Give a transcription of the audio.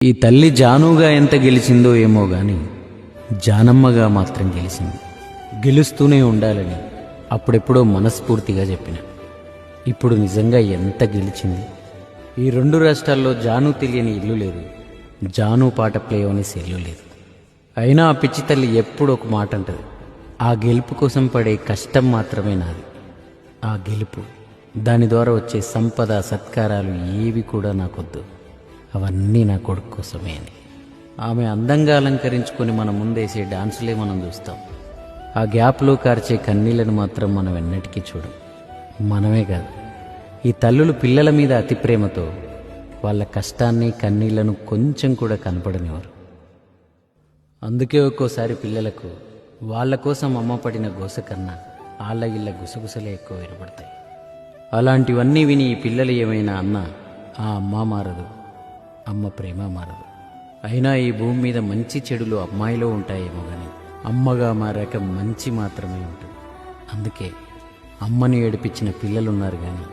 ఈ తల్లి జానుగా ఎంత గెలిచిందో ఏమో గాని జానమ్మగా మాత్రం గెలిచింది. గెలుస్తూనే ఉండాలని అప్పుడెప్పుడో మనస్ఫూర్తిగా చెప్పిన. ఇప్పుడు నిజంగా ఎంత గెలిచింది. ఈ రెండు రాష్ట్రాల్లో జాను తెలియని ఇల్లు లేదు, జాను పాట ప్లే అవని సెల్లు లేదు. అయినా ఆ పిచ్చి తల్లి ఎప్పుడు ఒక మాట అంటది, ఆ గెలుపు కోసం పడే కష్టం మాత్రమే నాది. ఆ గెలుపు, దాని ద్వారా వచ్చే సంపద సత్కారాలు ఏవి కూడా నాకొద్దు, అవన్నీ నా కొడుకు కోసమే అని. ఆమె అందంగా అలంకరించుకొని మన ముందేసే డాన్సులే మనం చూస్తాం. ఆ గ్యాప్లో కార్చే కన్నీళ్లను మాత్రం మనం ఎన్నటికీ చూడం. మనమే కాదు, ఈ తల్లులు పిల్లల మీద అతి ప్రేమతో వాళ్ళ కష్టాన్ని కన్నీళ్లను కొంచెం కూడా కనపడనివారు. అందుకే ఒక్కోసారి పిల్లలకు వాళ్ళ కోసం అమ్మ పడిన గోస కన్నా ఆళ్ళ ఇళ్ళ గుసగుసలే ఎక్కువ వినపడతాయి. అలాంటివన్నీ విని ఈ పిల్లలు ఏమైనా అన్నా ఆ అమ్మ మారదు, అమ్మ ప్రేమ మారదు. అయినా ఈ భూమి మీద మంచి చెడులు అమ్మాయిలో ఉంటాయేమో కానీ అమ్మగా మారాక మంచి మాత్రమే ఉంటుంది. అందుకే అమ్మని ఏడిపించిన పిల్లలున్నారు కానీ